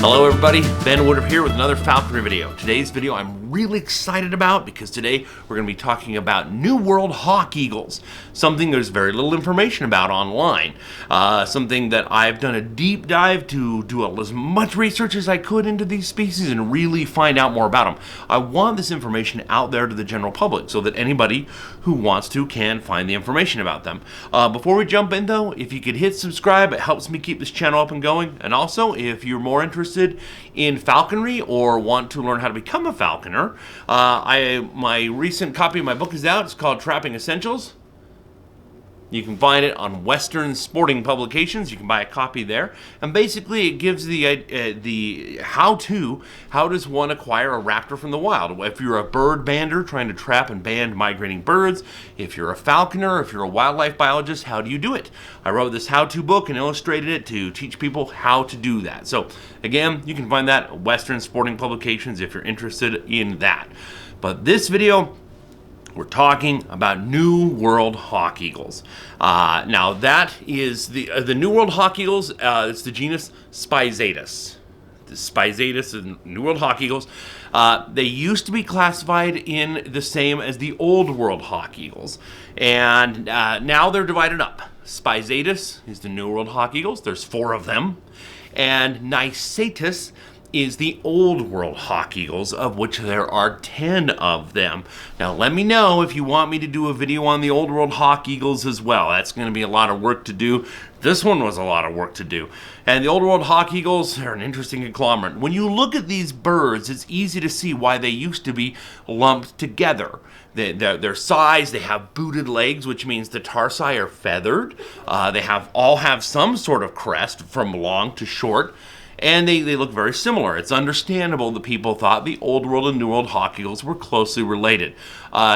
Hello everybody, Ben Woodruff here with another falconry video. Today's video I'm really excited about because today we're going to be talking about New World Hawk Eagles, something there's very little information about online, something that I've done a deep dive to do as much research as I could into these species and really find out more about them. I want this information out there to the general public so that anybody who wants to can find the information about them. Before we jump in though, if you could hit subscribe, it helps me keep this channel up and going, and also if you're more interested in falconry or want to learn how to become a falconer, my recent copy of my book is out. It's called Trapping Essentials. You can find it on Western Sporting Publications. You can buy a copy there, and basically it gives the how does one acquire a raptor from the wild. If you're a bird bander trying to trap and band migrating birds, if you're a falconer, if you're a wildlife biologist, how do you do it? I wrote this how-to book and illustrated it to teach people how to do that. So again, you can find that at Western Sporting Publications if you're interested in that. But this video, we're talking about New World Hawk Eagles. Now that is the New World Hawk Eagles. It's the genus Spizaetus. The Spizaetus is New World Hawk Eagles. They used to be classified in the same as the Old World Hawk Eagles, and now they're divided up. Spizaetus is the New World Hawk Eagles. There's 4 of them, and Nisaetus is the Old World Hawk Eagles, of which there are 10 of them. Now let me know if you want me to do a video on the Old World Hawk Eagles as well. That's going to be a lot of work to do. This one was a lot of work to do. And the Old World Hawk Eagles are an interesting conglomerate. When you look at these birds, it's easy to see why they used to be lumped together. Their size, they have booted legs, which means the tarsi are feathered. They all have some sort of crest from long to short. And they look very similar. It's understandable that people thought the Old World and New World Hawk Eagles were closely related.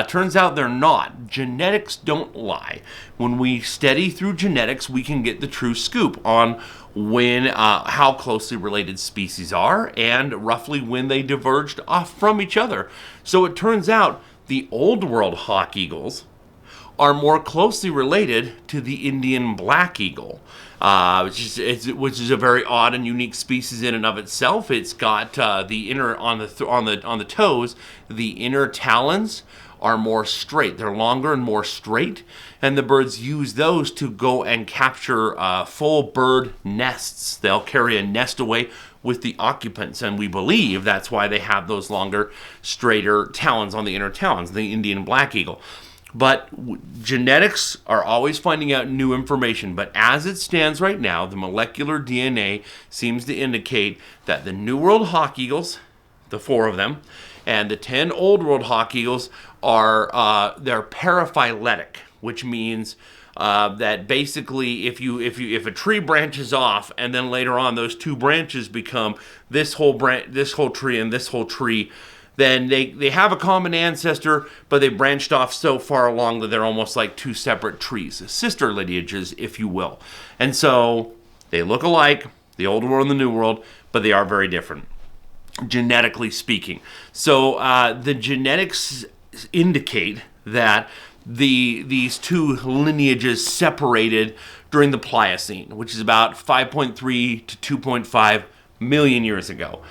Turns out they're not. Genetics don't lie. When we study through genetics, we can get the true scoop on how closely related species are and roughly when they diverged off from each other. So it turns out the Old World Hawk Eagles are more closely related to the Indian black eagle, which is a very odd and unique species in and of itself. It's got the inner on the toes, the inner talons are more straight. They're longer and more straight, and the birds use those to go and capture full bird nests. They'll carry a nest away with the occupants, and we believe that's why they have those longer, straighter talons on the inner talons, the Indian black eagle. But genetics are always finding out new information. But as it stands right now, the molecular DNA seems to indicate that the New World Hawk Eagles, the 4 of them, and the 10 Old World Hawk Eagles they're paraphyletic, which means that basically if a tree branches off and then later on those 2 branches become this whole tree and this whole tree, then they have a common ancestor, but they branched off so far along that they're almost like 2 separate trees, sister lineages, if you will. And so they look alike, the Old World and the New World, but they are very different, genetically speaking. So the genetics indicate that these 2 lineages separated during the Pliocene, which is about 5.3 to 2.5 million years ago.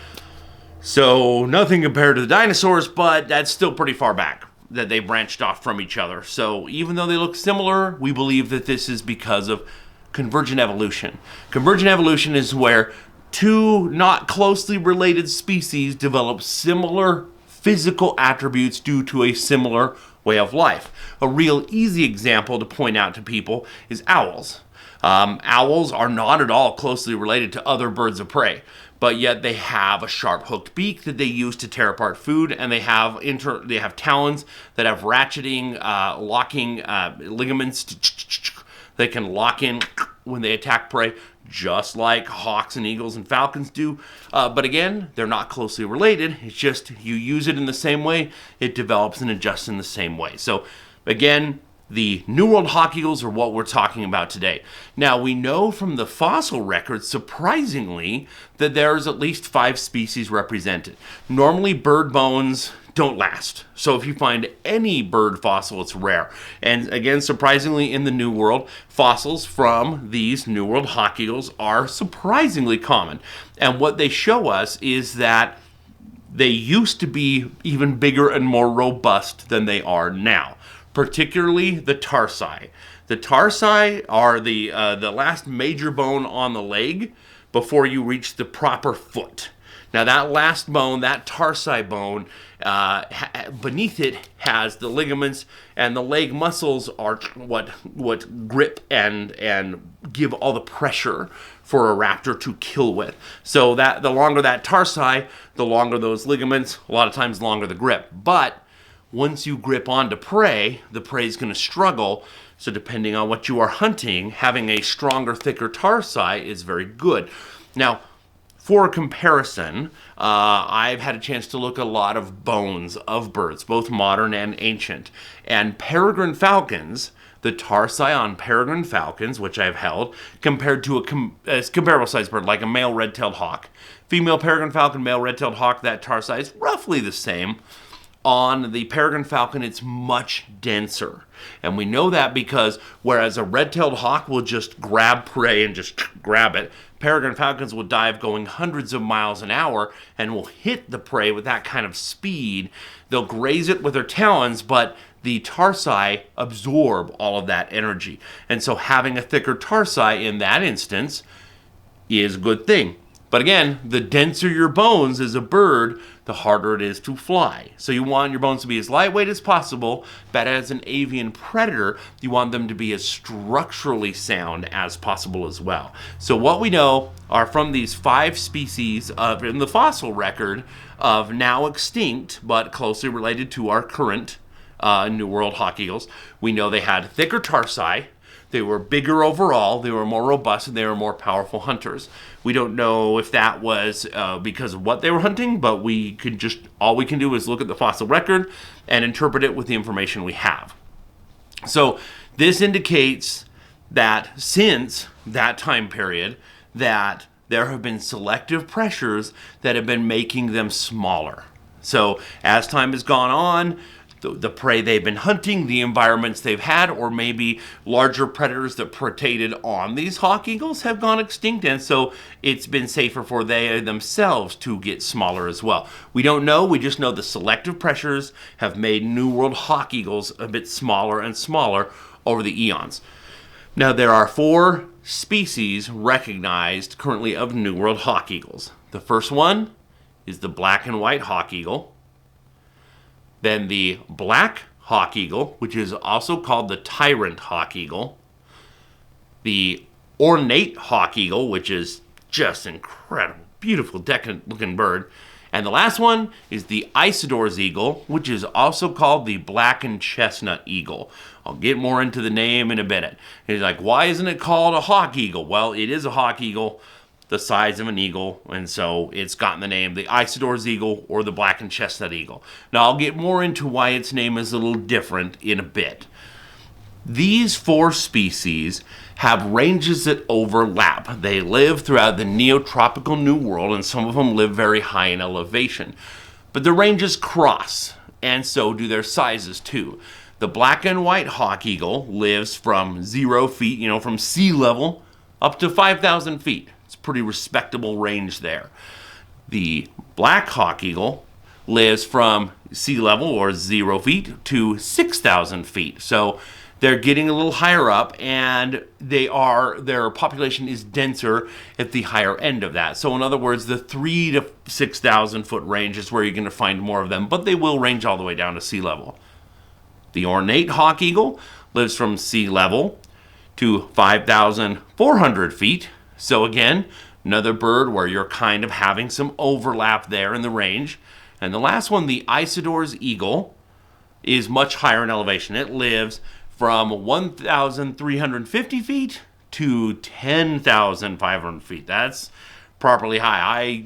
So nothing compared to the dinosaurs, but that's still pretty far back that they branched off from each other. So even though they look similar, we believe that this is because of convergent evolution. Convergent evolution is where 2 not closely related species develop similar physical attributes due to a similar way of life. A real easy example to point out to people is owls. Owls are not at all closely related to other birds of prey, but yet they have a sharp hooked beak that they use to tear apart food, and they have talons that have ratcheting, locking ligaments. They can lock in when they attack prey, just like hawks and eagles and falcons do. But again, they're not closely related. It's just you use it in the same way, it develops and adjusts in the same way. So again, the New World Hawk Eagles are what we're talking about today. Now, we know from the fossil records, surprisingly, that there's at least 5 species represented. Normally, bird bones don't last. So if you find any bird fossil, it's rare. And again, surprisingly, in the New World, fossils from these New World hawk eagles are surprisingly common. And what they show us is that they used to be even bigger and more robust than they are now, particularly the tarsi. The tarsi are the last major bone on the leg before you reach the proper foot. Now that last bone, that tarsi bone, beneath it has the ligaments, and the leg muscles are what grip and give all the pressure for a raptor to kill with. So that the longer that tarsi, the longer those ligaments, a lot of times longer the grip. But once you grip onto prey, the prey is going to struggle. So depending on what you are hunting, having a stronger, thicker tarsi is very good. Now, for comparison, I've had a chance to look at a lot of bones of birds, both modern and ancient. And peregrine falcons, the tarsi on peregrine falcons, which I've held, compared to a comparable sized bird, like a male red-tailed hawk. Female peregrine falcon, male red-tailed hawk, that tarsi is roughly the same. On the peregrine falcon, it's much denser. And we know that because whereas a red-tailed hawk will just grab prey and just grab it, peregrine falcons will dive going hundreds of miles an hour and will hit the prey with that kind of speed. They'll graze it with their talons, but the tarsi absorb all of that energy. And so having a thicker tarsi in that instance is a good thing. But again, the denser your bones as a bird, the harder it is to fly. So you want your bones to be as lightweight as possible, but as an avian predator, you want them to be as structurally sound as possible as well. So what we know are from these 5 species in the fossil record of now extinct, but closely related to our current New World hawk eagles. We know they had thicker tarsi. They were bigger overall, they were more robust, and they were more powerful hunters. We don't know if that was because of what they were hunting, but all we can do is look at the fossil record and interpret it with the information we have. So this indicates that since that time period, that there have been selective pressures that have been making them smaller. So as time has gone on, the prey they've been hunting, the environments they've had, or maybe larger predators that predated on these hawk eagles have gone extinct, and so it's been safer for they themselves to get smaller as well. We don't know, we just know the selective pressures have made New World hawk eagles a bit smaller and smaller over the eons. Now there are 4 species recognized currently of New World hawk eagles. The first one is the black and white hawk eagle. Then the black hawk eagle, which is also called the Tyrant Hawk Eagle. The Ornate Hawk Eagle, which is just incredible, beautiful, decadent looking bird. And the last one is the Isidor's eagle, which is also called the black-and-chestnut eagle. I'll get more into the name in a minute. And he's like, why isn't it called a hawk eagle? Well, it is a hawk eagle, the size of an eagle, and so it's gotten the name the Isidor's eagle or the black-and-chestnut eagle. Now, I'll get more into why its name is a little different in a bit. These 4 species have ranges that overlap. They live throughout the neotropical New World, and some of them live very high in elevation. But the ranges cross, and so do their sizes too. The black and white hawk eagle lives from 0 feet, from sea level, up to 5,000 feet. It's a pretty respectable range there. The black hawk eagle lives from sea level, or 0 feet, to 6,000 feet. So they're getting a little higher up, and their population is denser at the higher end of that. So in other words, the 3,000 to 6,000 foot range is where you're going to find more of them, but they will range all the way down to sea level. The ornate hawk eagle lives from sea level to 5,400 feet. So again, another bird where you're kind of having some overlap there in the range. And the last one, the Isidor's eagle, is much higher in elevation. It lives from 1,350 feet to 10,500 feet. That's properly high. I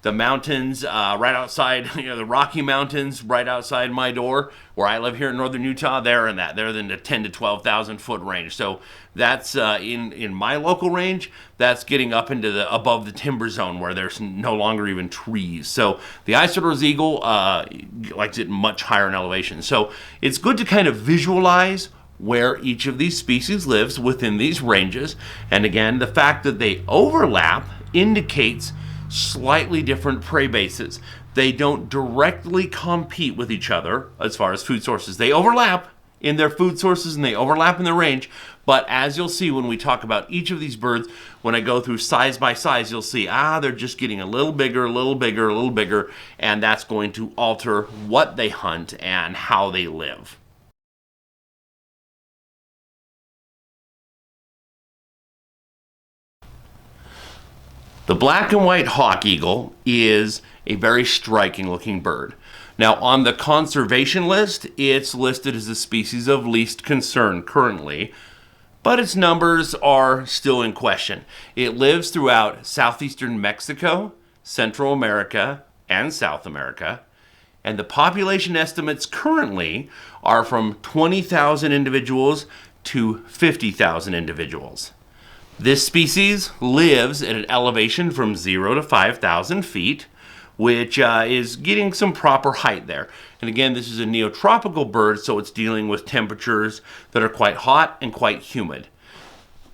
the mountains right outside, the Rocky Mountains right outside my door, where I live here in northern Utah, they're in that. They're in the 10 to 12,000 foot range. So that's in my local range. That's getting up into the above the timber zone where there's no longer even trees. So the Isidor's eagle likes it much higher in elevation. So it's good to kind of visualize where each of these species lives within these ranges. And again, the fact that they overlap indicates slightly different prey bases. They don't directly compete with each other as far as food sources. They overlap in their food sources and they overlap in their range. But as you'll see when we talk about each of these birds, when I go through size by size, you'll see, they're just getting a little bigger, a little bigger, a little bigger, and that's going to alter what they hunt and how they live. The black and white hawk eagle is a very striking looking bird. Now on the conservation list, it's listed as a species of least concern currently, but its numbers are still in question. It lives throughout southeastern Mexico, Central America, and South America, and the population estimates currently are from 20,000 individuals to 50,000 individuals. This species lives at an elevation from 0 to 5,000 feet, which is getting some proper height there. And again, this is a neotropical bird, so it's dealing with temperatures that are quite hot and quite humid.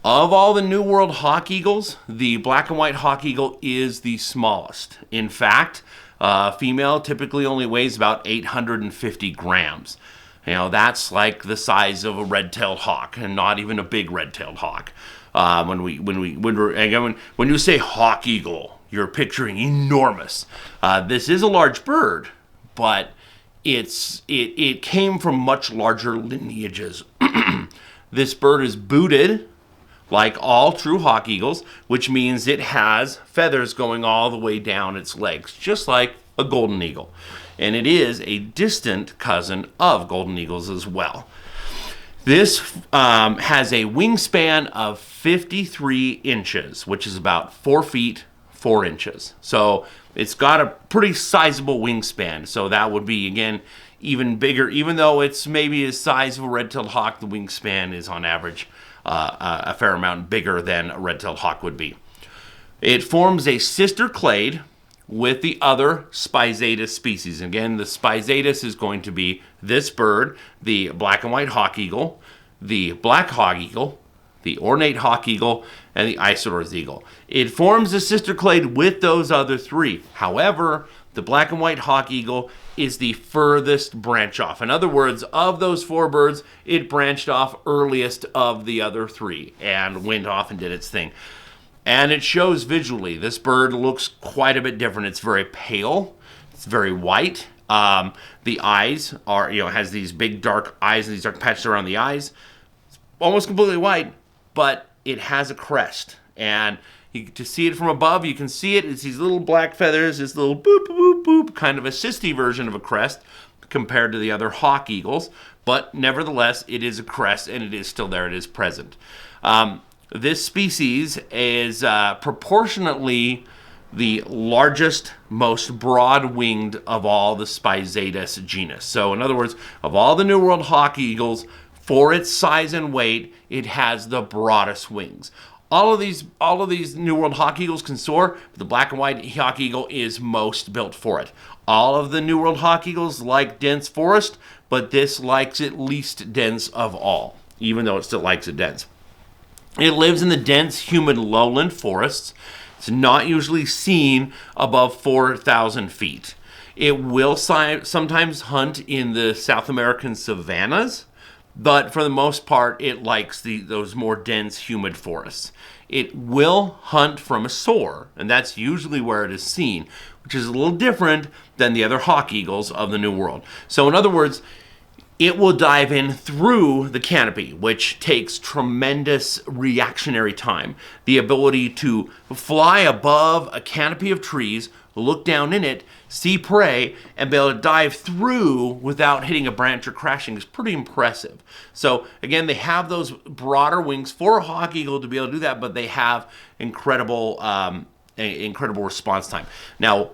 Of all the New World hawk eagles, the black and white hawk eagle is the smallest. In fact, female typically only weighs about 850 grams. That's like the size of a red-tailed hawk, and not even a big red-tailed hawk. When you say hawk eagle, you're picturing enormous. This is a large bird, but it came from much larger lineages. This bird is booted, like all true hawk eagles, which means it has feathers going all the way down its legs, just like a golden eagle. And it is a distant cousin of golden eagles as well. This has a wingspan of 53 inches, which is about 4 feet, 4 inches. So it's got a pretty sizable wingspan. So that would be, again, even bigger. Even though it's maybe the size of a red-tailed hawk, the wingspan is on average a fair amount bigger than a red-tailed hawk would be. It forms a sister clade with the other Spizaetus species. Again, the Spizaetus is going to be this bird, the black and white hawk eagle, the black hawk eagle, the ornate hawk eagle, and the Isidor's eagle. It forms a sister clade with those other three. However, the black and white hawk eagle is the furthest branch off. In other words, of those 4 birds, it branched off earliest of the other 3 and went off and did its thing. And it shows visually. This bird looks quite a bit different. It's very pale. It's very white. The eyes are, has these big dark eyes and these dark patches around the eyes. It's almost completely white, but it has a crest. And to see it from above, you can see it. It's these little black feathers, this little boop, boop, boop, kind of a cysty version of a crest compared to the other hawk eagles. But nevertheless, it is a crest and it is still there. It is present. This species is proportionately the largest, most broad-winged of all the Spizaetus genus. So in other words, of all the New World hawk eagles, for its size and weight, it has the broadest wings. All of these New World hawk eagles can soar, but the black and white hawk eagle is most built for it. All of the New World hawk eagles like dense forest, but this likes it least dense of all, even though it still likes it dense. It lives in the dense, humid lowland forests. It's not usually seen above 4,000 feet. It will sometimes hunt in the South American savannas, but for the most part, it likes those more dense, humid forests. It will hunt from a soar, and that's usually where it is seen, which is a little different than the other hawk eagles of the New World. So in other words, it will dive in through the canopy, which takes tremendous reactionary time. The ability to fly above a canopy of trees, look down in it, see prey, and be able to dive through without hitting a branch or crashing is pretty impressive. So again, they have those broader wings for a hawk eagle to be able to do that, but they have incredible incredible response time. Now,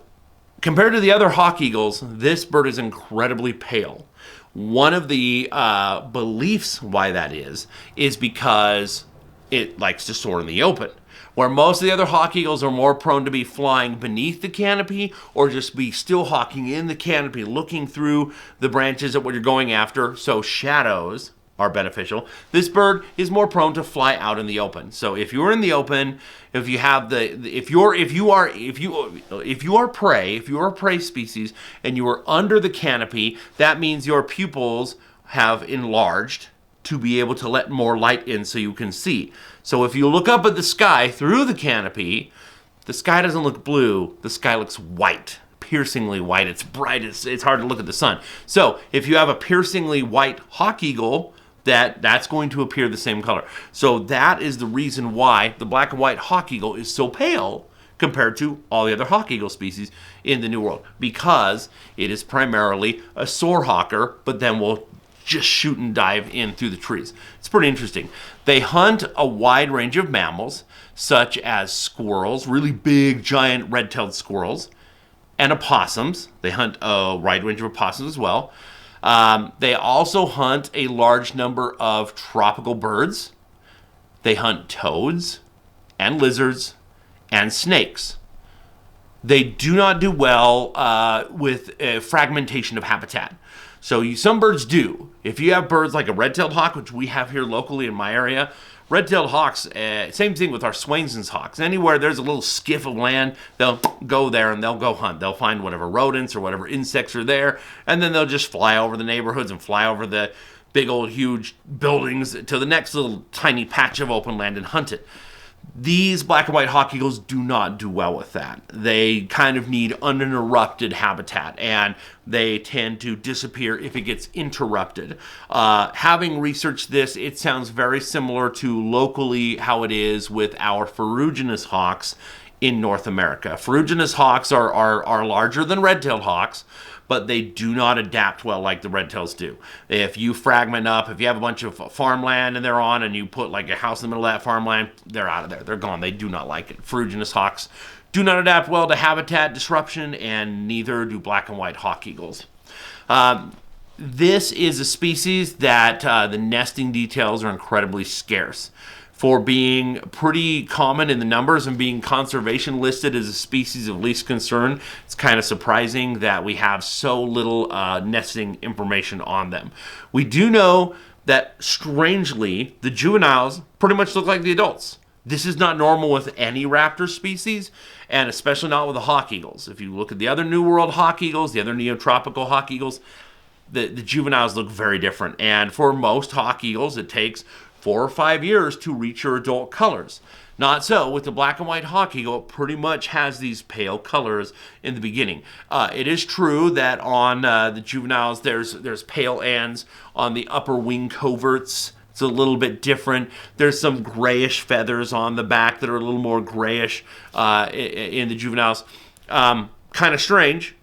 compared to the other hawk eagles, this bird is incredibly pale. One of the beliefs why that is because it likes to soar in the open. Where most of the other hawk eagles are more prone to be flying beneath the canopy or just be still hawking in the canopy, looking through the branches at what you're going after, so shadows are beneficial. This bird is more prone to fly out in the open. So if you're in the open, if you are a prey species and you are under the canopy, that means your pupils have enlarged to be able to let more light in so you can see. So if you look up at the sky through the canopy, the sky doesn't look blue, the sky looks white, piercingly white. It's bright, it's hard to look at the sun. So if you have a piercingly white hawk eagle, that's going to appear the same color. So that is the reason why the black and white hawk eagle is so pale compared to all the other hawk eagle species in the New World, because it is primarily a soar hawker, but then will just shoot and dive in through the trees. It's pretty interesting. They hunt a wide range of mammals, such as squirrels, really big, giant red-tailed squirrels, and opossums. They hunt a wide range of opossums as well. They also hunt a large number of tropical birds. They hunt toads and lizards and snakes. They do not do well with fragmentation of habitat. So some birds do. If you have birds like a red-tailed hawk, which we have here locally in my area, red-tailed hawks, same thing with our Swainson's hawks. Anywhere there's a little skiff of land, they'll go there and they'll go hunt. They'll find whatever rodents or whatever insects are there, and then they'll just fly over the neighborhoods and fly over the big old huge buildings to the next little tiny patch of open land and hunt it. These black and white hawk eagles do not do well with that. They kind of need uninterrupted habitat, and they tend to disappear if it gets interrupted. Having researched this, it sounds very similar to locally how it is with our ferruginous hawks in North America. Ferruginous hawks are larger than red-tailed hawks, but they do not adapt well like the red-tails do. If you fragment up, if you have a bunch of farmland and they're on and you put like a house in the middle of that farmland, they're out of there. They're gone. They do not like it. Ferruginous hawks do not adapt well to habitat disruption, and neither do black and white hawk eagles. This is a species that the nesting details are incredibly scarce. For being pretty common in the numbers and being conservation listed as a species of least concern, it's kind of surprising that we have so little nesting information on them. We do know that, strangely, the juveniles pretty much look like the adults. This is not normal with any raptor species, and especially not with the hawk eagles. If you look at the other New World hawk eagles, the other neotropical hawk eagles, the juveniles look very different. And for most hawk eagles, it takes 4 or 5 years to reach your adult colors. Not so with the black and white hawk eagle. It pretty much has these pale colors in the beginning. It is true that on the juveniles there's pale ands on the upper wing coverts. It's a little bit different. There's some grayish feathers on the back that are a little more grayish in the juveniles. Kind of strange.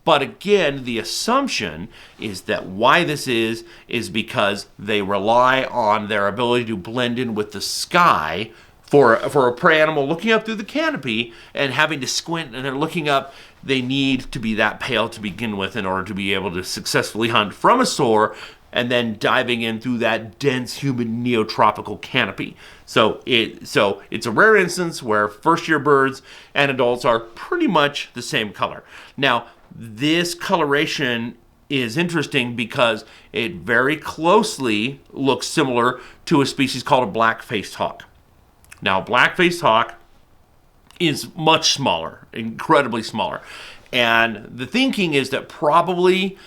But again, the assumption is that why this is because they rely on their ability to blend in with the sky for a prey animal looking up through the canopy and having to squint, and they're looking up. They need to be that pale to begin with in order to be able to successfully hunt from a soar and then diving in through that dense, humid, neotropical canopy. So it's a rare instance where first-year birds and adults are pretty much the same color. Now, this coloration is interesting because it very closely looks similar to a species called a black-faced hawk. Now, black-faced hawk is much smaller, incredibly smaller. And the thinking is that probably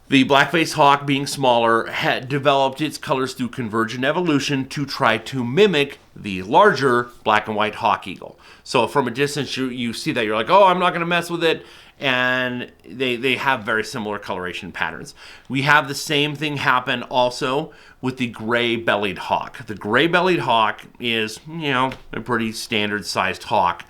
the black-faced hawk, being smaller, had developed its colors through convergent evolution to try to mimic the larger black and white hawk eagle. So from a distance, you see that, you're like, oh, I'm not going to mess with it. And they have very similar coloration patterns. We have the same thing happen also with the gray-bellied hawk. The gray-bellied hawk is, a pretty standard-sized hawk.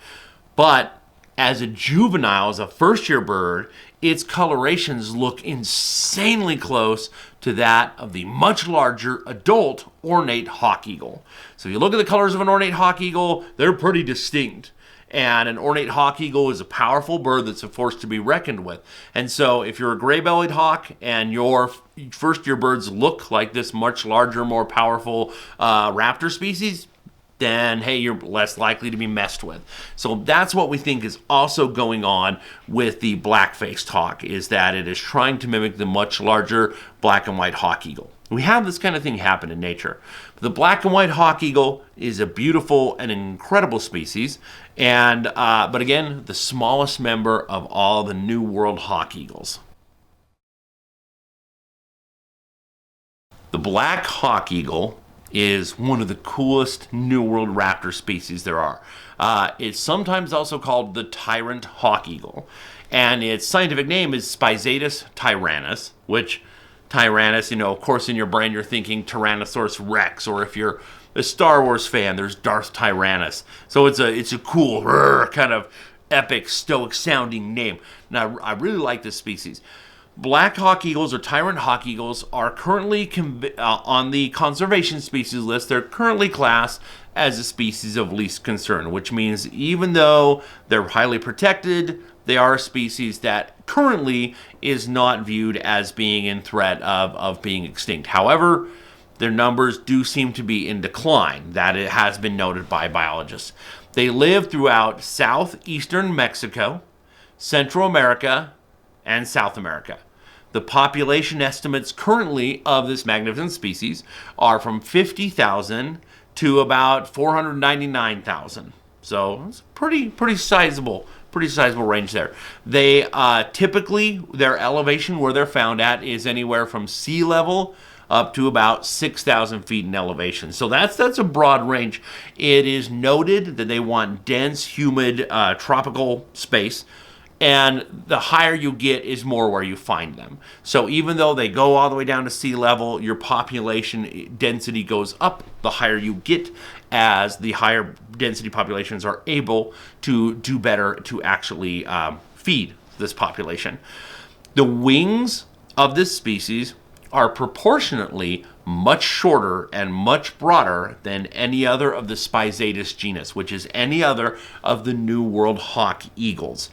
But as a juvenile, as a first-year bird, its colorations look insanely close to that of the much larger adult ornate hawk eagle. So if you look at the colors of an ornate hawk eagle, they're pretty distinct. And an ornate hawk eagle is a powerful bird that's a force to be reckoned with. And so if you're a gray-bellied hawk and your first-year birds look like this much larger, more powerful raptor species, then hey, you're less likely to be messed with. So that's what we think is also going on with the black-faced hawk, is that it is trying to mimic the much larger black and white hawk eagle. We have this kind of thing happen in nature. The black and white hawk eagle is a beautiful and incredible species, and but again, the smallest member of all the New World hawk eagles. The black hawk eagle is one of the coolest New World raptor species there are. It's sometimes also called the Tyrant Hawk Eagle, and its scientific name is Spizaetus tyrannus, which Tyrannus, of course in your brain you're thinking Tyrannosaurus Rex, or if you're a Star Wars fan, there's Darth Tyrannus. So it's a cool, kind of epic, stoic sounding name. Now, I really like this species. Black hawk eagles, or tyrant hawk eagles, are currently on the conservation species list. They're currently classed as a species of least concern, which means even though they're highly protected, they are a species that currently is not viewed as being in threat of being extinct. However, their numbers do seem to be in decline. That it has been noted by biologists. They live throughout southeastern Mexico, Central America, and South America. The population estimates currently of this magnificent species are from 50,000 to about 499,000. So it's pretty sizable range there. They typically, their elevation where they're found at is anywhere from sea level up to about 6,000 feet in elevation. So that's a broad range. It is noted that they want dense, humid, tropical space, and the higher you get is more where you find them. So even though they go all the way down to sea level, your population density goes up the higher you get, as the higher density populations are able to do better to actually feed this population. The wings of this species are proportionately much shorter and much broader than any other of the Spizaetus genus, which is any other of the New World hawk eagles.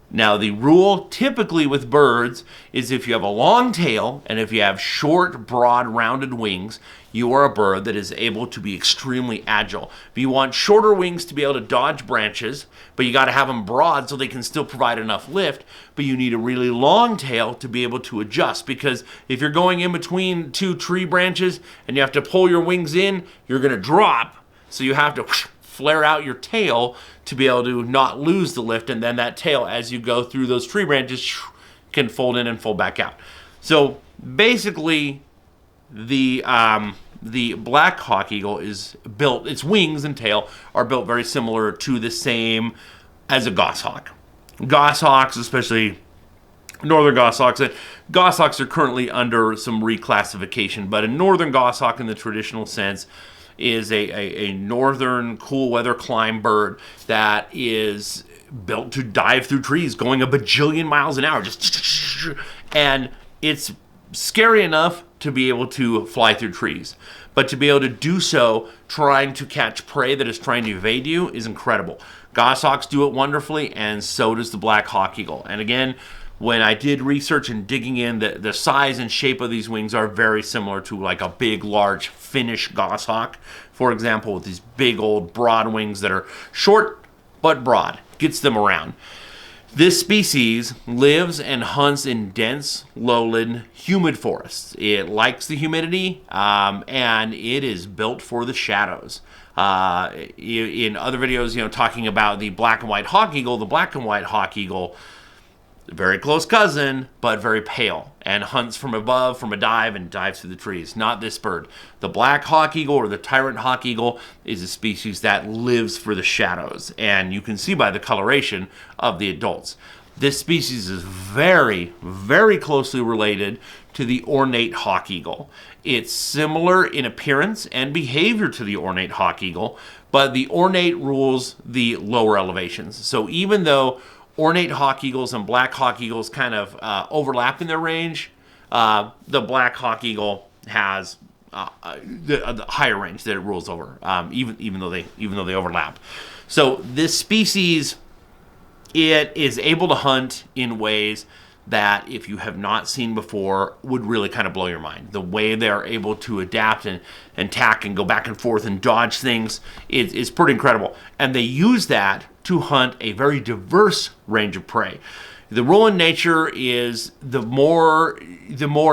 Now, the rule typically with birds is if you have a long tail and if you have short, broad, rounded wings, you are a bird that is able to be extremely agile. If you want shorter wings to be able to dodge branches, but you got to have them broad so they can still provide enough lift, but you need a really long tail to be able to adjust, because if you're going in between two tree branches and you have to pull your wings in, you're going to drop, so you have to flare out your tail to be able to not lose the lift, and then that tail, as you go through those tree branches, can fold in and fold back out. So basically, the black hawk eagle is built, its wings and tail are built very similar to the same as a goshawk. Goshawks, especially northern goshawks, goshawks are currently under some reclassification, but a northern goshawk in the traditional sense is a northern cool weather climb bird that is built to dive through trees going a bajillion miles an hour, and it's scary enough to be able to fly through trees, but to be able to do so trying to catch prey that is trying to evade you is incredible. Goshawks do it wonderfully, and so does the black hawk eagle. And again, when I did research and digging in, the size and shape of these wings are very similar to like a big, large Finnish goshawk, for example, with these big old broad wings that are short but broad, gets them around. This species lives and hunts in dense, lowland, humid forests. It likes the humidity, and it is built for the shadows. In other videos, talking about the black and white hawk eagle, the black and white hawk eagle, very close cousin, but very pale, and hunts from above, from a dive, and dives through the trees. Not this bird. The black hawk eagle, or the tyrant hawk eagle, is a species that lives for the shadows, and you can see by the coloration of the adults. This species is very, very closely related to the ornate hawk eagle. It's similar in appearance and behavior to the ornate hawk eagle, but the ornate rules the lower elevations. So even though ornate hawk eagles and black hawk eagles kind of overlap in their range, the black hawk eagle has the higher range that it rules over, even though they overlap. So this species, it is able to hunt in ways that, if you have not seen before, would really kind of blow your mind. The way they're able to adapt and tack and go back and forth and dodge things is pretty incredible. And they use that to hunt a very diverse range of prey. The rule in nature is the more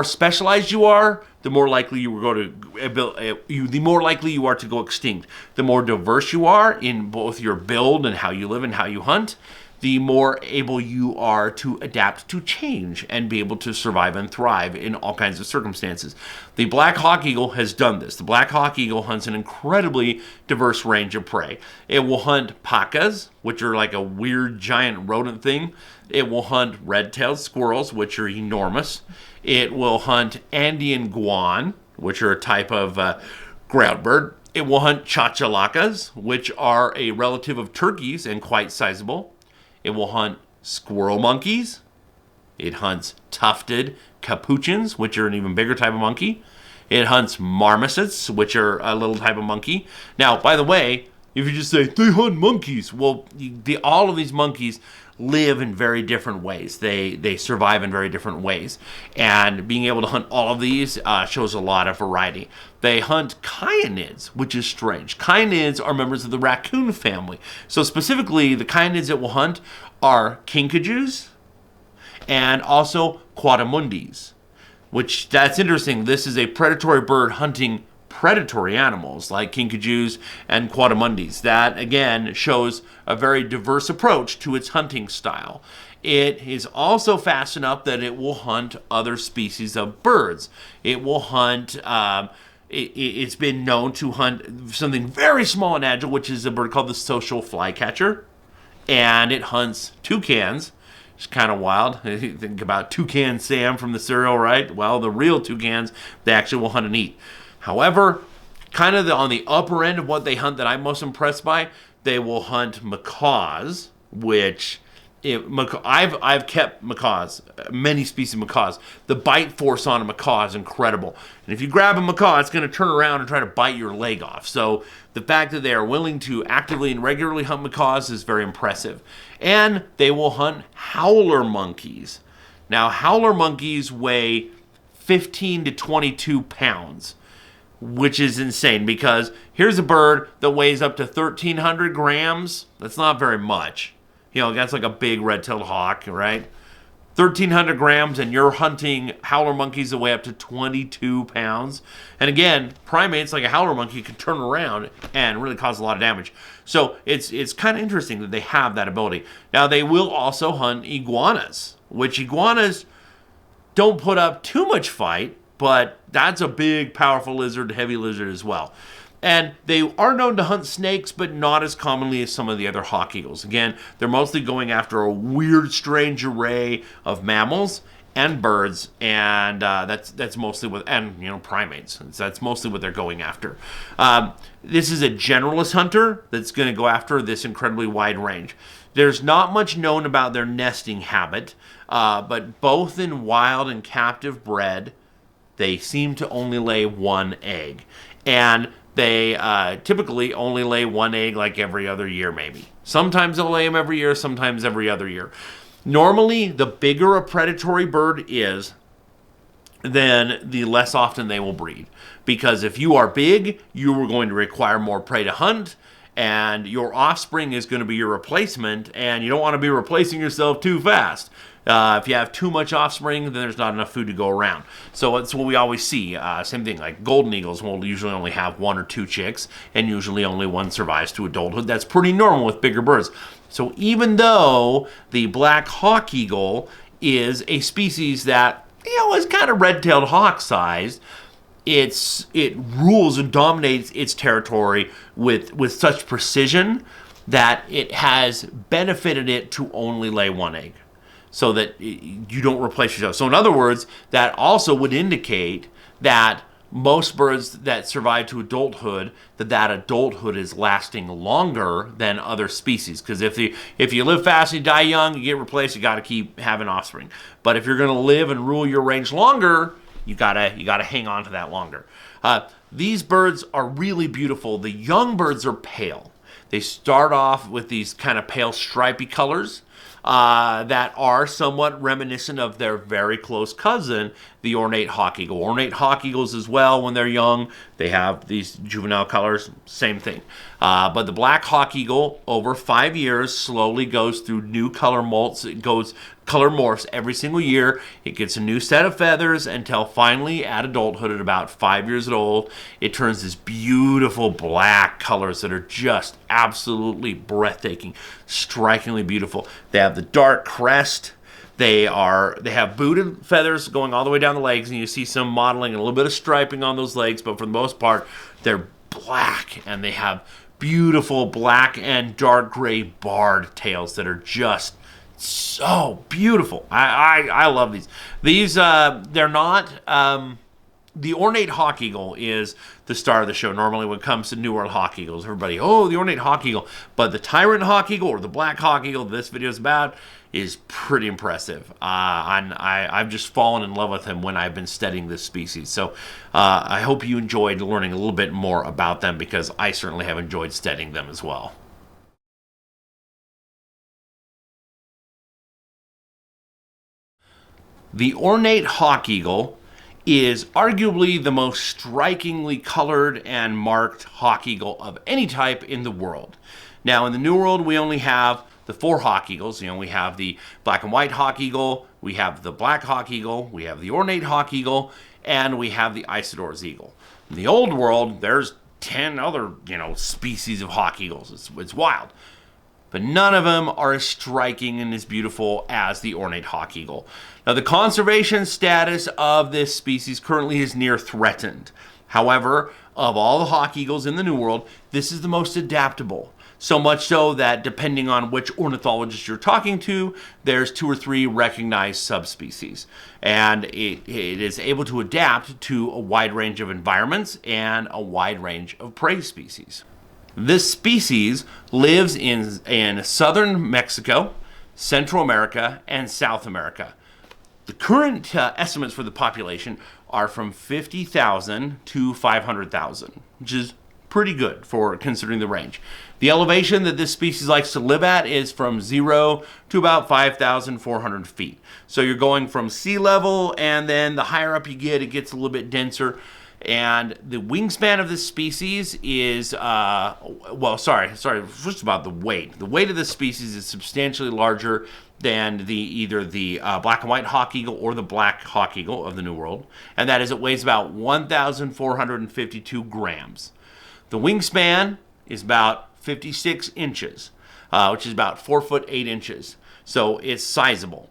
specialized you are, the more likely you are to go extinct. The more diverse you are in both your build and how you live and how you hunt, the more able you are to adapt to change and be able to survive and thrive in all kinds of circumstances. The Black Hawk Eagle has done this. The Black Hawk Eagle hunts an incredibly diverse range of prey. It will hunt pacas, which are like a weird giant rodent thing. It will hunt red-tailed squirrels, which are enormous. It will hunt Andean guan, which are a type of ground bird. It will hunt chachalacas, which are a relative of turkeys and quite sizable. It will hunt squirrel monkeys. It hunts tufted capuchins, which are an even bigger type of monkey. It hunts marmosets, which are a little type of monkey. Now, by the way, if you just say, they hunt monkeys, well, all of these monkeys live in very different ways. They survive in very different ways. And being able to hunt all of these shows a lot of variety. They hunt chionids, which is strange. Chionids are members of the raccoon family. So specifically, the chionids that will hunt are kinkajous and also quadrimundis, which that's interesting. This is a predatory bird hunting predatory animals like kinkajous and quadrimundis. That, again, shows a very diverse approach to its hunting style. It is also fast enough that it will hunt other species of birds. It will hunt, it's been known to hunt something very small and agile, which is a bird called the social flycatcher. And it hunts toucans. It's kind of wild. Think about Toucan Sam from the cereal, right? Well, the real toucans, they actually will hunt and eat. However, kind of on the upper end of what they hunt that I'm most impressed by, they will hunt macaws, which I've kept macaws, many species of macaws. The bite force on a macaw is incredible. And if you grab a macaw, it's going to turn around and try to bite your leg off. So the fact that they are willing to actively and regularly hunt macaws is very impressive. And they will hunt howler monkeys. Now, howler monkeys weigh 15 to 22 pounds. Which is insane, because here's a bird that weighs up to 1,300 grams. That's not very much. You know, that's like a big red-tailed hawk, right? 1,300 grams, and you're hunting howler monkeys that weigh up to 22 pounds. And again, primates like a howler monkey can turn around and really cause a lot of damage. So it's kind of interesting that they have that ability. Now, they will also hunt iguanas, which iguanas don't put up too much fight, but that's a big, powerful lizard, heavy lizard as well. And they are known to hunt snakes, but not as commonly as some of the other hawk eagles. Again, they're mostly going after a weird, strange array of mammals and birds, and that's mostly primates. That's mostly what they're going after. This is a generalist hunter that's going to go after this incredibly wide range. There's not much known about their nesting habit, but both in wild and captive bred, they seem to only lay one egg. And they typically only lay one egg like every other year, maybe. Sometimes they'll lay them every year, sometimes every other year. Normally, the bigger a predatory bird is, then the less often they will breed. Because if you are big, you are going to require more prey to hunt, and your offspring is going to be your replacement, and you don't want to be replacing yourself too fast. If you have too much offspring, then there's not enough food to go around. So that's what we always see. Same thing, like golden eagles will usually only have one or two chicks, and usually only one survives to adulthood. That's pretty normal with bigger birds. So even though the black hawk eagle is a species that, is kind of red-tailed hawk-sized, it rules and dominates its territory with such precision that it has benefited it to only lay one egg, so that you don't replace yourself. So in other words, that also would indicate that most birds that survive to adulthood, that adulthood is lasting longer than other species. Because if you live fast and you die young, you get replaced, you got to keep having offspring. But if you're going to live and rule your range longer, you gotta hang on to that longer. These birds are really beautiful. The young birds are pale. They start off with these kind of pale stripy colors that are somewhat reminiscent of their very close cousin, the Ornate Hawk Eagle. Ornate Hawk Eagles as well, when they're young, they have these juvenile colors, same thing. But the Black Hawk Eagle, over 5 years, slowly goes through new color molts. It goes color morphs every single year. It gets a new set of feathers until finally at adulthood at about 5 years old, it turns this beautiful black colors that are just absolutely breathtaking, strikingly beautiful. They have the dark crest. They have booted feathers going all the way down the legs, and you see some modeling and a little bit of striping on those legs, but for the most part, they're black, and they have beautiful black and dark gray barred tails that are just so beautiful. I love these. These, they're not, the Ornate Hawk Eagle is the star of the show normally when it comes to New World Hawk Eagles. Everybody, oh, the Ornate Hawk Eagle. But the Tyrant Hawk Eagle, or the Black Hawk Eagle this video is about, is pretty impressive. I've just fallen in love with him when I've been studying this species. So I hope you enjoyed learning a little bit more about them, because I certainly have enjoyed studying them as well. The Ornate Hawk Eagle is arguably the most strikingly colored and marked hawk eagle of any type in the world. Now, in the New World, we only have the 4 hawk eagles. We have the black and white hawk eagle, we have the black hawk eagle, we have the ornate hawk eagle, and we have the Isidor's eagle. In the Old World, there's 10 other, species of hawk eagles. It's wild. But none of them are as striking and as beautiful as the Ornate Hawk Eagle. Now, the conservation status of this species currently is near threatened. However, of all the hawk eagles in the New World, this is the most adaptable. So much so that depending on which ornithologist you're talking to, there's 2 or 3 recognized subspecies. And it is able to adapt to a wide range of environments and a wide range of prey species. This species lives in southern Mexico, Central America, and South America. The current estimates for the population are from 50,000 to 500,000, which is pretty good for considering the range. The elevation that this species likes to live at is from 0 to about 5,400 feet. So you're going from sea level, and then the higher up you get, it gets a little bit denser. And the wingspan of this species is, first about the weight. The weight of this species is substantially larger than either the black and white hawk eagle or the black hawk eagle of the New World. And that is, it weighs about 1,452 grams. The wingspan is about 56 inches, which is about 4 foot 8 inches. So it's sizable.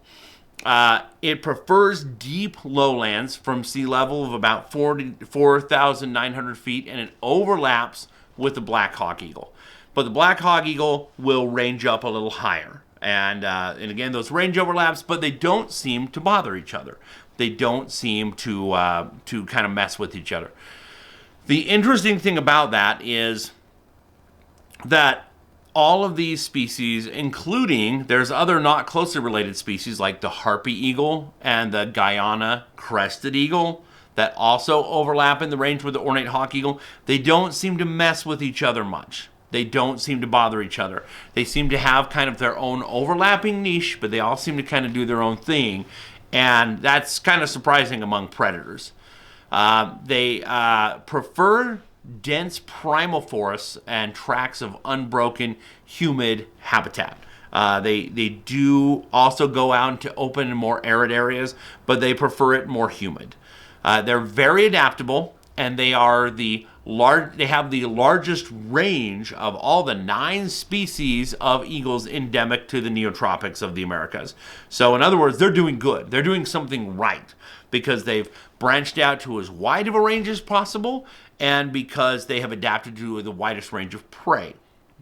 It prefers deep lowlands from sea level of about 4,900 feet, and it overlaps with the black hawk eagle. But the black hawk eagle will range up a little higher. And again, those range overlaps, but they don't seem to bother each other. They don't seem to kind of mess with each other. The interesting thing about that is that all of these species, including, there's other not closely related species like the harpy eagle and the Guyana crested eagle that also overlap in the range with the ornate hawk eagle. They don't seem to mess with each other much. They don't seem to bother each other. They seem to have kind of their own overlapping niche, but they all seem to kind of do their own thing. And that's kind of surprising among predators. They prefer dense primal forests and tracts of unbroken, humid habitat. They do also go out into open and more arid areas, but they prefer it more humid. They're very adaptable, and they have the largest range of all the 9 species of eagles endemic to the neotropics of the Americas. So in other words, they're doing good. They're doing something right because they've branched out to as wide of a range as possible, and because they have adapted to the widest range of prey.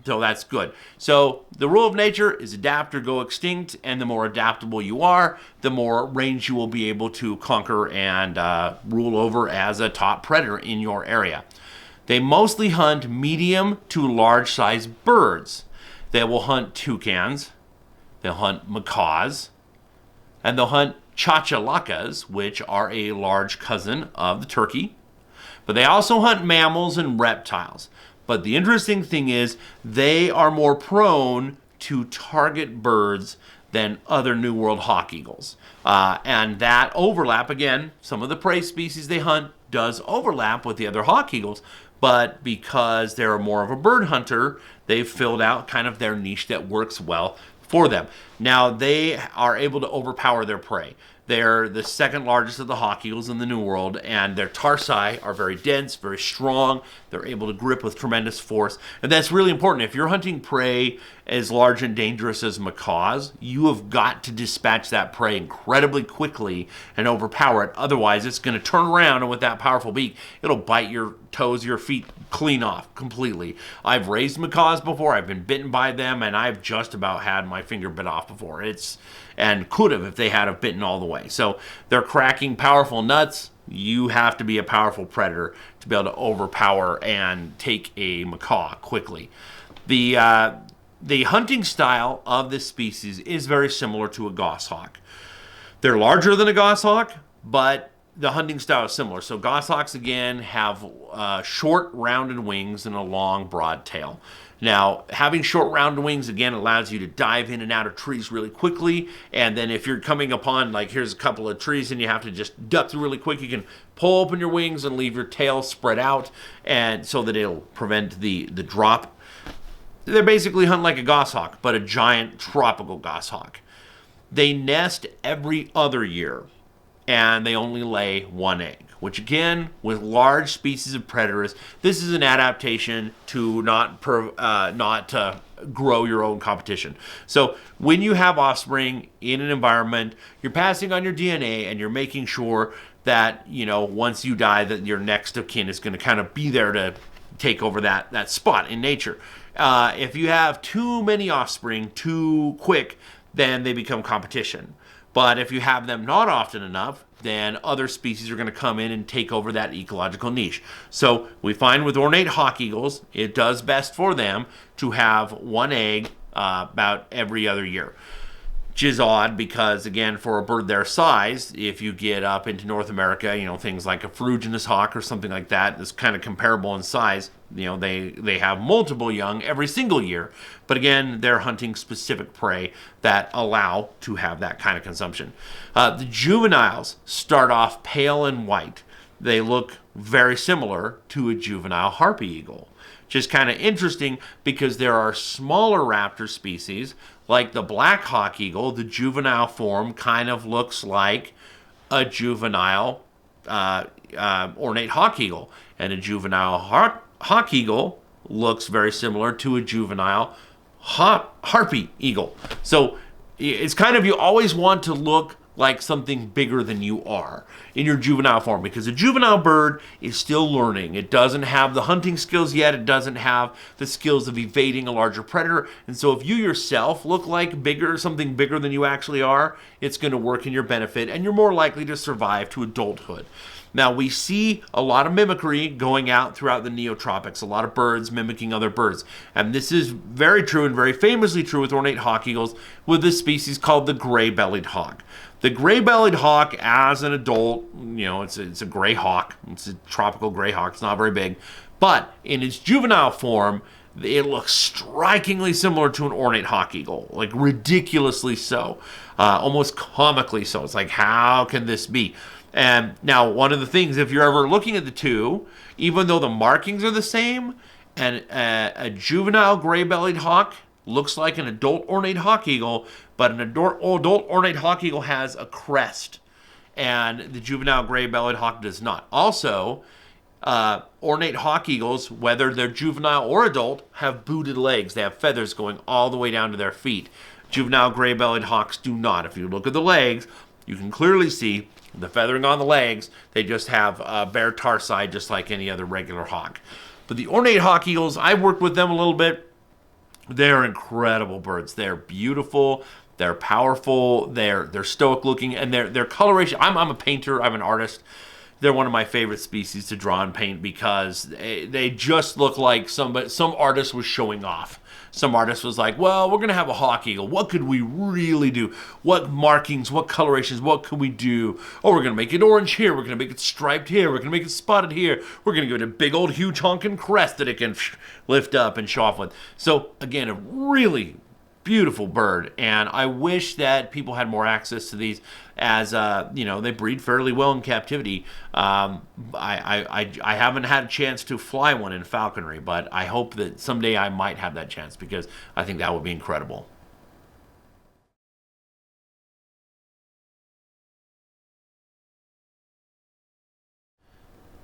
So that's good. So the rule of nature is adapt or go extinct, and the more adaptable you are, the more range you will be able to conquer and rule over as a top predator in your area. They mostly hunt medium to large sized birds. They will hunt toucans, they'll hunt macaws, and they'll hunt chachalakas, which are a large cousin of the turkey. But they also hunt mammals and reptiles. But the interesting thing is they are more prone to target birds than other New World hawk eagles. And that overlap, again, some of the prey species they hunt does overlap with the other hawk eagles, but because they're more of a bird hunter, they've filled out kind of their niche that works well for them. Now, they are able to overpower their prey. They're the second largest of the hawk eagles in the New World, and their tarsi are very dense, very strong. They're able to grip with tremendous force, and that's really important. If you're hunting prey as large and dangerous as macaws, you have got to dispatch that prey incredibly quickly and overpower it. Otherwise, it's going to turn around, and with that powerful beak, it'll bite your toes, your feet clean off completely. I've raised macaws before. I've been bitten by them, and I've just about had my finger bit off before. And could have if they had have bitten all the way. So they're cracking powerful nuts. You have to be a powerful predator to be able to overpower and take a macaw quickly. The hunting style of this species is very similar to a goshawk. They're larger than a goshawk, but the hunting style is similar. So goshawks, again, have short, rounded wings and a long, broad tail. Now, having short, rounded wings, again, allows you to dive in and out of trees really quickly. And then if you're coming upon, like, here's a couple of trees and you have to just duck through really quick, you can pull open your wings and leave your tail spread out, and so that it'll prevent the drop. They basically hunt like a goshawk, but a giant tropical goshawk. They nest every other year, and they only lay one egg, which, again, with large species of predators, this is an adaptation to not grow your own competition. So when you have offspring in an environment, you're passing on your DNA, and you're making sure that, you know, once you die, that your next of kin is going to kind of be there to take over that spot in nature. If you have too many offspring too quick, then they become competition. But if you have them not often enough, then other species are going to come in and take over that ecological niche. So we find with ornate hawk eagles, it does best for them to have one egg about every other year. Which is odd because, again, for a bird their size, if you get up into North America, you know, things like a ferruginous hawk or something like that, that's kind of comparable in size. You know, they have multiple young every single year. But again, they're hunting specific prey that allow to have that kind of consumption. The juveniles start off pale and white. They look very similar to a juvenile harpy eagle. Just kind of interesting because there are smaller raptor species like the black hawk eagle. The juvenile form kind of looks like a juvenile ornate hawk eagle, and a juvenile hawk eagle looks very similar to a juvenile harpy eagle. So it's kind of, you always want to look like something bigger than you are in your juvenile form, because a juvenile bird is still learning. It doesn't have the hunting skills yet. It doesn't have the skills of evading a larger predator. And so if you yourself look like something bigger than you actually are, it's going to work in your benefit, and you're more likely to survive to adulthood. Now, we see a lot of mimicry going out throughout the neotropics, a lot of birds mimicking other birds. And this is very true and very famously true with ornate hawk eagles with this species called the gray-bellied hawk. The gray-bellied hawk, as an adult, you know, it's a gray hawk. It's a tropical gray hawk. It's not very big. But in its juvenile form, it looks strikingly similar to an ornate hawk eagle, like ridiculously so, almost comically so. It's like, how can this be? And now, one of the things, if you're ever looking at the two, even though the markings are the same, and a juvenile gray-bellied hawk looks like an adult ornate hawk eagle, but an adult ornate hawk eagle has a crest, and the juvenile gray-bellied hawk does not. Also, ornate hawk eagles, whether they're juvenile or adult, have booted legs. They have feathers going all the way down to their feet. Juvenile gray-bellied hawks do not. If you look at the legs, you can clearly see the feathering on the legs. They just have bare tarsi, just like any other regular hawk. But the ornate hawk eagles, I've worked with them a little bit. They're incredible birds. They're beautiful. They're powerful. They're stoic looking, and their coloration. I'm a painter. I'm an artist. They're one of my favorite species to draw and paint because they just look like some artist was showing off. Some artist was like, well, we're going to have a hawk eagle. What could we really do? What markings, what colorations, what can we do? Oh, we're going to make it orange here. We're going to make it striped here. We're going to make it spotted here. We're going to give it a big old huge honking crest that it can lift up and show off with. So again, a really beautiful bird, and I wish that people had more access to these, as they breed fairly well in captivity. I haven't had a chance to fly one in falconry, but I hope that someday I might have that chance, because I think that would be incredible.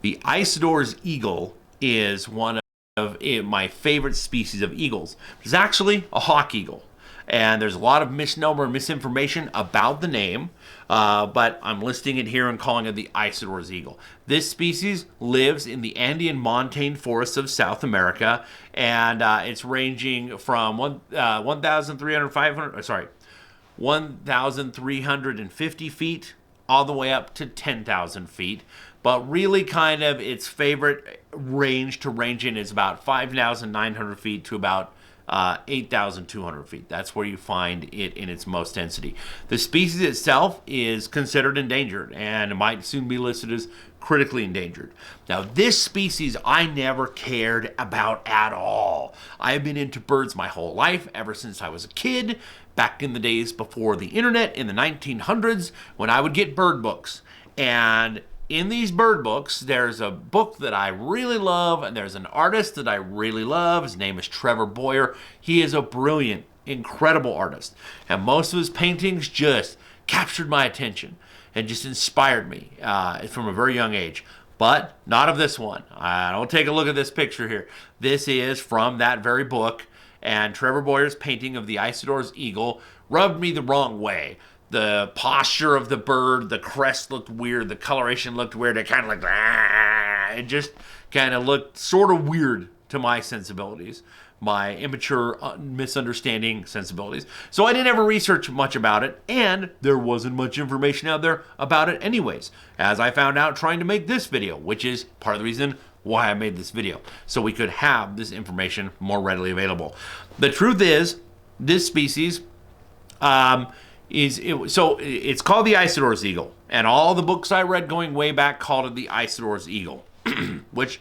The Isidor's eagle is one of my favorite species of eagles. It's actually a hawk eagle, and there's a lot of misnomer and misinformation about the name, but I'm listing it here and calling it the Isidor's eagle. This species lives in the Andean montane forests of South America, and it's ranging from 1,350 feet all the way up to 10,000 feet. But really kind of its favorite range to range in is about 5,900 feet to about 8,200 feet. That's where you find it in its most density. The species itself is considered endangered, and it might soon be listed as critically endangered. Now, this species I never cared about at all. I've been into birds my whole life, ever since I was a kid, back in the days before the internet in the 1900s, when I would get bird books. And in these bird books, there's a book that I really love, and there's an artist that I really love. His name is Trevor Boyer. He is a brilliant, incredible artist, and most of his paintings just captured my attention and just inspired me from a very young age. But not of this one. Don't take a look at this picture here. This is from that very book, and Trevor Boyer's painting of the Isidor's eagle rubbed me the wrong way. The posture of the bird, the crest looked weird, the coloration looked weird. It kind of like, it just kind of looked sort of weird to my sensibilities, my immature, misunderstanding sensibilities. So I didn't ever research much about it, and there wasn't much information out there about it anyways, as I found out trying to make this video, which is part of the reason why I made this video, so we could have this information more readily available. The truth is, this species, it's called the Isidor's eagle, and all the books I read going way back called it the Isidor's eagle, which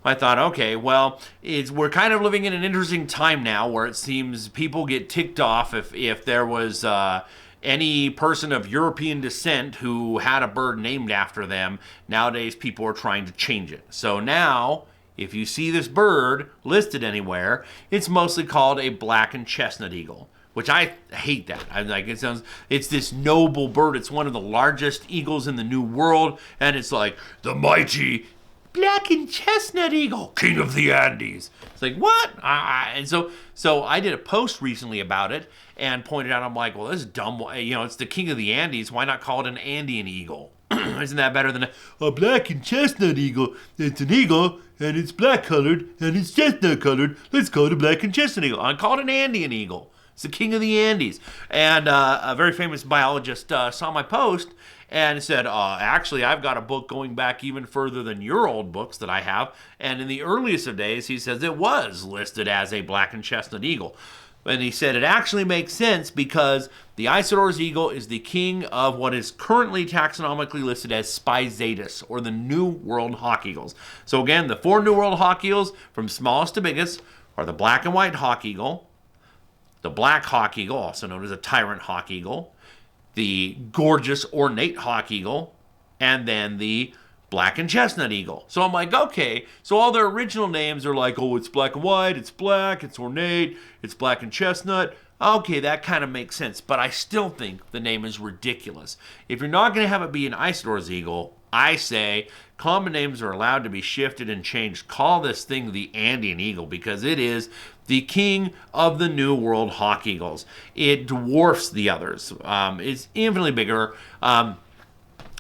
I thought, okay, well, we're kind of living in an interesting time now where it seems people get ticked off if there was any person of European descent who had a bird named after them. Nowadays, people are trying to change it. So now, if you see this bird listed anywhere, it's mostly called a black-and-chestnut eagle, which I hate that. It's this noble bird. It's one of the largest eagles in the New World, and it's like the mighty black-and-chestnut eagle, king of the Andes. It's like, what? And so I did a post recently about it and pointed out, I'm like, well, this is dumb. It's the king of the Andes. Why not call it an Andean eagle? Isn't that better than a black-and-chestnut eagle? It's an eagle, and it's black-colored, and it's chestnut-colored. Let's call it a black-and-chestnut eagle. I call it an Andean eagle. It's the king of the Andes. And a very famous biologist saw my post and said, actually, I've got a book going back even further than your old books that I have. And in the earliest of days, he says it was listed as a black-and-chestnut eagle. And he said it actually makes sense because the Isidor's eagle is the king of what is currently taxonomically listed as Spizaetus, or the New World Hawk Eagles. So again, the 4 New World Hawk Eagles, from smallest to biggest, are the black and white Hawk Eagle, the black Hawk Eagle, also known as a Tyrant Hawk Eagle, the gorgeous Ornate Hawk Eagle, and then the black-and-chestnut eagle. So I'm like, okay, so all their original names are like, oh, it's black and white, it's black, it's ornate, it's black-and-chestnut. Okay, that kind of makes sense, but I still think the name is ridiculous. If you're not going to have it be an Isidor's eagle, I say common names are allowed to be shifted and changed. Call this thing the Andean eagle because it is the king of the New World Hawk Eagles. It dwarfs the others. It's infinitely bigger.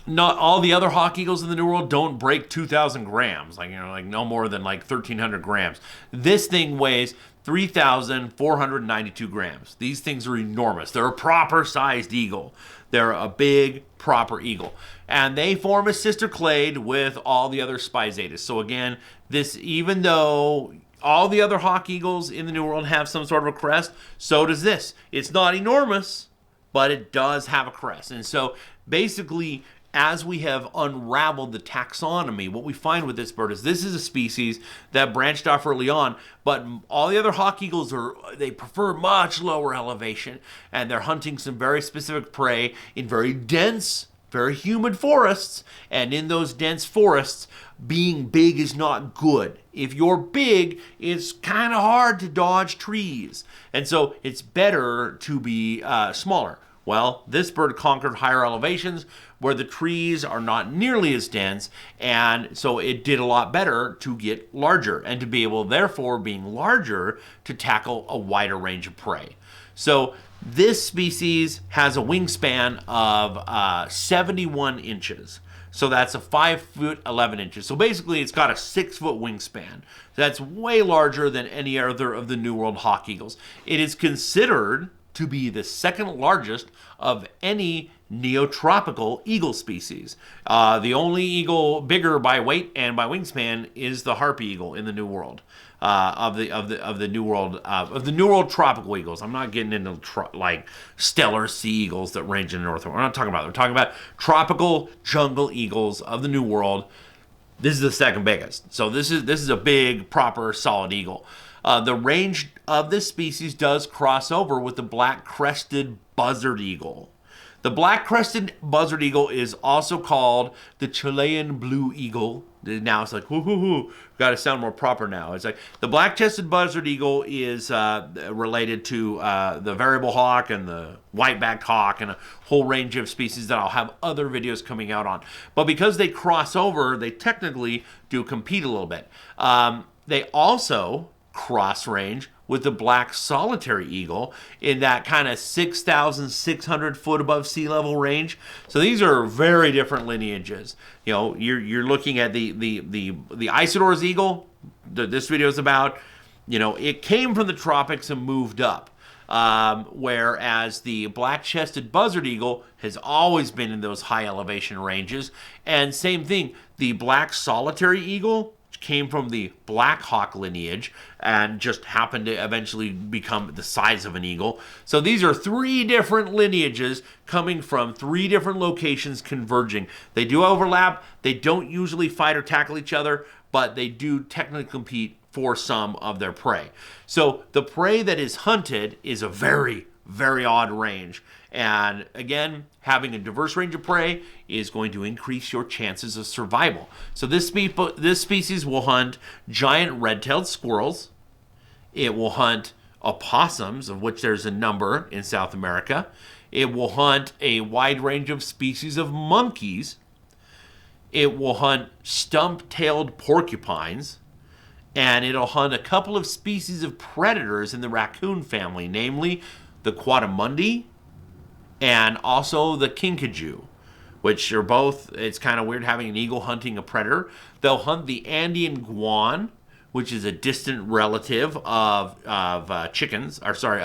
Not all the other Hawk Eagles in the New World don't break 2,000 grams, like no more than 1,300 grams. This thing weighs 3,492 grams. These things are enormous. They're a proper sized eagle. They're a big, proper eagle. And they form a sister clade with all the other Spizaetus. So again, this, even though All the other hawk eagles in the New World have some sort of a crest. So does this. It's not enormous, but it does have a crest. And so basically, as we have unraveled the taxonomy, what we find with this bird is this is a species that branched off early on, but all the other hawk eagles they prefer much lower elevation, and they're hunting some very specific prey in very dense, very humid forests. And in those dense forests, being big is not good. If you're big, it's kind of hard to dodge trees. And so it's better to be smaller. Well, this bird conquered higher elevations where the trees are not nearly as dense, and so it did a lot better to get larger and to be able, therefore, being larger, to tackle a wider range of prey. So this species has a wingspan of 71 inches. So that's a 5 foot 11 inches. So basically, it's got a 6 foot wingspan. That's way larger than any other of the New World hawk eagles. It is considered to be the second largest of any neotropical eagle species. The only eagle bigger by weight and by wingspan is the harpy eagle in the New World. Of the New World tropical eagles. I'm not getting into like stellar sea eagles that range in the north. We're not talking about. We're talking about tropical jungle eagles of the New World. This is the second biggest. So this is a big, proper, solid eagle. The range of this species does cross over with the black-crested buzzard eagle. The black-crested buzzard eagle is also called the Chilean blue eagle. Now it's like, whoo. Got to sound more proper now. It's like the black-chested buzzard eagle is related to the variable hawk and the white-backed hawk and a whole range of species that I'll have other videos coming out on. But because they cross over, they technically do compete a little bit. They also cross range with the black solitary eagle in that kind of 6,600 foot above sea level range. So these are very different lineages. You know, you're looking at the Isidor's eagle that this video is about. You know, it came from the tropics and moved up. Whereas the black-chested buzzard eagle has always been in those high elevation ranges. And same thing, the black solitary eagle came from the black hawk lineage and just happened to eventually become the size of an eagle. So these are 3 different lineages coming from 3 different locations converging. They do overlap. They don't usually fight or tackle each other, but they do technically compete for some of their prey. So the prey that is hunted is a very, very odd range. And again, having a diverse range of prey is going to increase your chances of survival. So this species will hunt giant red-tailed squirrels. It will hunt opossums, of which there's a number in South America. It will hunt a wide range of species of monkeys. It will hunt stump-tailed porcupines. And it'll hunt a couple of species of predators in the raccoon family, namely the quadrumundi and also the kinkajou, which are both, it's kind of weird having an eagle hunting a predator. They'll hunt the Andean guan, which is a distant relative of chickens, or sorry,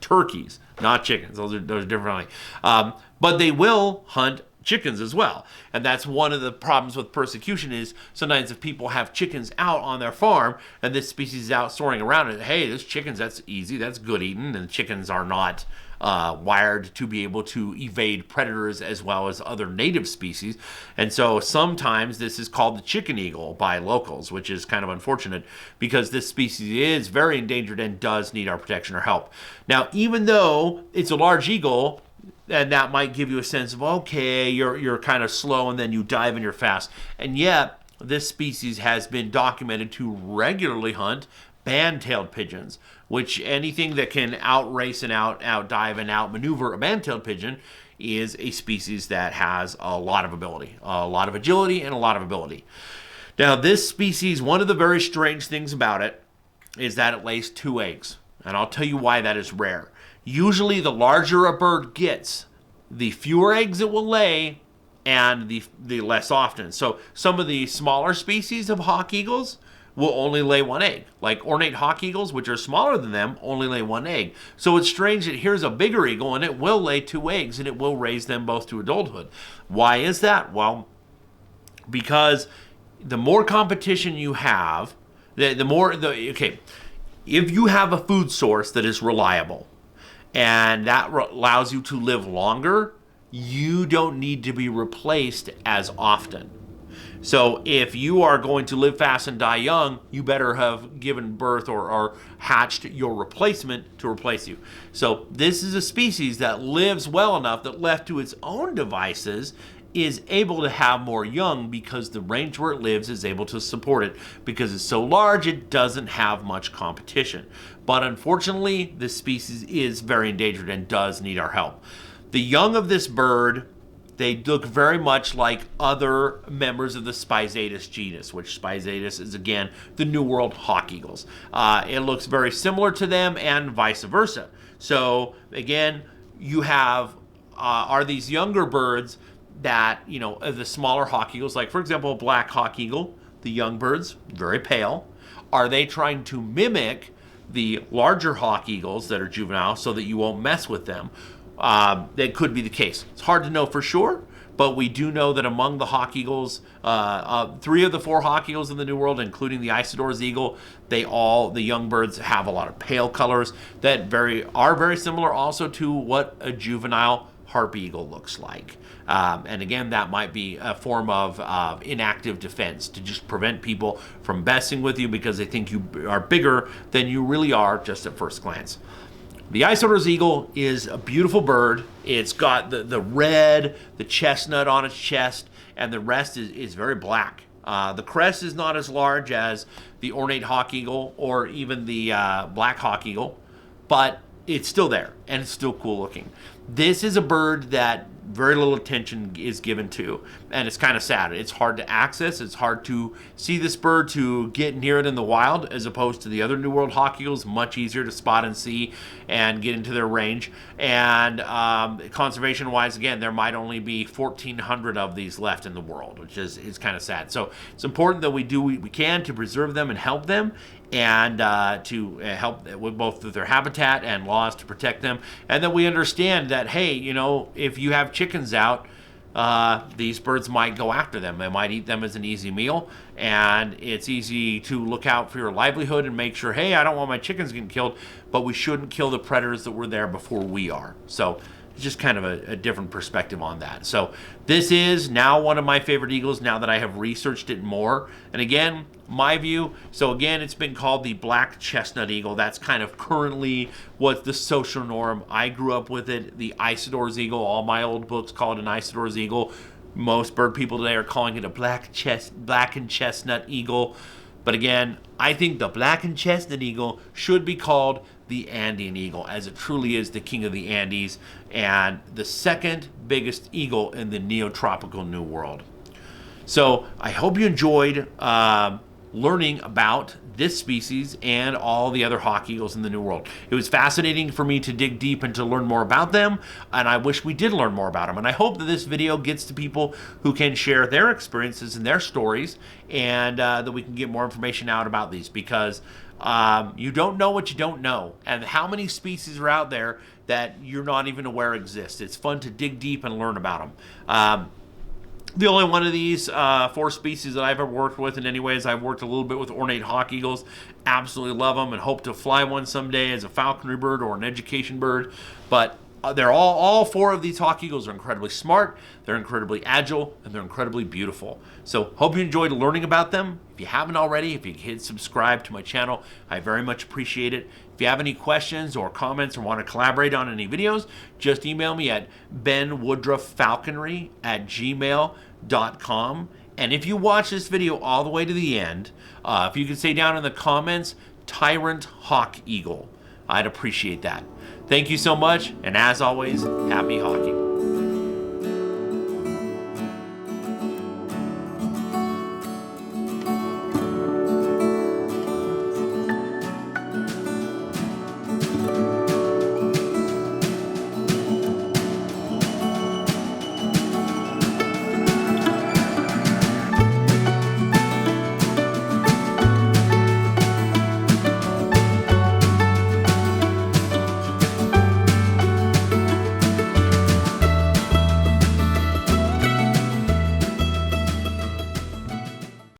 turkeys, not chickens. Those are different. But they will hunt chickens as well. And that's one of the problems with persecution is sometimes if people have chickens out on their farm and this species is out soaring around and, hey, there's chickens, that's easy, that's good eating, and chickens are not wired to be able to evade predators as well as other native species. And so sometimes this is called the chicken eagle by locals, which is kind of unfortunate because this species is very endangered and does need our protection or help. Now, even though it's a large eagle, and that might give you a sense of, okay, you're kind of slow and then you dive and you're fast. And yet, this species has been documented to regularly hunt band-tailed pigeons, which anything that can outrace and outdive and outmaneuver a band-tailed pigeon is a species that has a lot of ability, a lot of agility and a lot of ability. Now, this species, one of the very strange things about it is that it lays 2 eggs. And I'll tell you why that is rare. Usually, the larger a bird gets, the fewer eggs it will lay, and the less often. So some of the smaller species of hawk eagles will only lay 1 egg. Like ornate hawk eagles, which are smaller than them, only lay 1 egg. So it's strange that here's a bigger eagle, and it will lay 2 eggs, and it will raise them both to adulthood. Why is that? Well, because the more competition you have, okay, if you have a food source that is reliable and that allows you to live longer, you don't need to be replaced as often. So if you are going to live fast and die young, you better have given birth or hatched your replacement to replace you. So this is a species that lives well enough that left to its own devices is able to have more young because the range where it lives is able to support it. Because it's so large, it doesn't have much competition. But unfortunately, this species is very endangered and does need our help. The young of this bird, they look very much like other members of the Spizaetus genus, which Spizaetus is, again, the New World Hawk Eagles. It looks very similar to them and vice versa. So, again, you have, are these younger birds that, you know, the smaller hawk eagles, like, for example, a black hawk eagle, the young birds, very pale. Are they trying to mimic the larger hawk eagles that are juvenile so that you won't mess with them? That could be the case. It's hard to know for sure, but we do know that among the hawk eagles, 3 of the 4 hawk eagles in the New World, including the Isidor's eagle, the young birds have a lot of pale colors that are very similar also to what a juvenile harp eagle looks like. And again, that might be a form of inactive defense to just prevent people from messing with you because they think you are bigger than you really are just at first glance. The Isidor's eagle is a beautiful bird. It's got the red, the chestnut on its chest, and the rest is very black. The crest is not as large as the Ornate Hawk Eagle or even the Black Hawk Eagle, but it's still there, and it's still cool looking. This is a bird that very little attention is given to, and it's kind of sad. It's hard to access. It's hard to see this bird, to get near it in the wild, as opposed to the other New World Hawk Eagles. Much easier to spot and see and get into their range. And conservation-wise, again, there might only be 1,400 of these left in the world, which is kind of sad. So it's important that we do what we can to preserve them and help them, and to help with both their habitat and laws to protect them, and that we understand that, hey, you know, if you have chickens out, these birds might go after them. They might eat them as an easy meal, and it's easy to look out for your livelihood and make sure, hey, I don't want my chickens getting killed, but we shouldn't kill the predators that were there before we are. So it's just kind of a different perspective on that. So this is now one of my favorite eagles now that I have researched it more. And again, my view, so again, it's been called the black-chestnut eagle. That's kind of currently what's the social norm. I grew up with it. The Isidor's eagle, all my old books call it an Isidor's eagle. Most bird people today are calling it a black-and-chestnut eagle. But again, I think the black-and-chestnut eagle should be called the Andean eagle, as it truly is the king of the Andes and the second biggest eagle in the neotropical New World. So I hope you enjoyed learning about this species and all the other hawk eagles in the New World. It was fascinating for me to dig deep and to learn more about them, and I wish we did learn more about them. And I hope that this video gets to people who can share their experiences and their stories, and that we can get more information out about these, because you don't know what you don't know, and how many species are out there that you're not even aware exist. It's fun to dig deep and learn about them. The only one of these 4 species that I've ever worked with in any way is I've worked a little bit with Ornate Hawk Eagles. Absolutely love them and hope to fly one someday as a falconry bird or an education bird. But they're all 4 of these Hawk Eagles are incredibly smart, they're incredibly agile, and they're incredibly beautiful. So hope you enjoyed learning about them. If you haven't already, if you hit subscribe to my channel, I very much appreciate it. If you have any questions or comments or want to collaborate on any videos, just email me at benwoodruffalconry@gmail.com. And if you watch this video all the way to the end, if you could say down in the comments, Tyrant Hawk Eagle, I'd appreciate that. Thank you so much, and as always, happy hawking.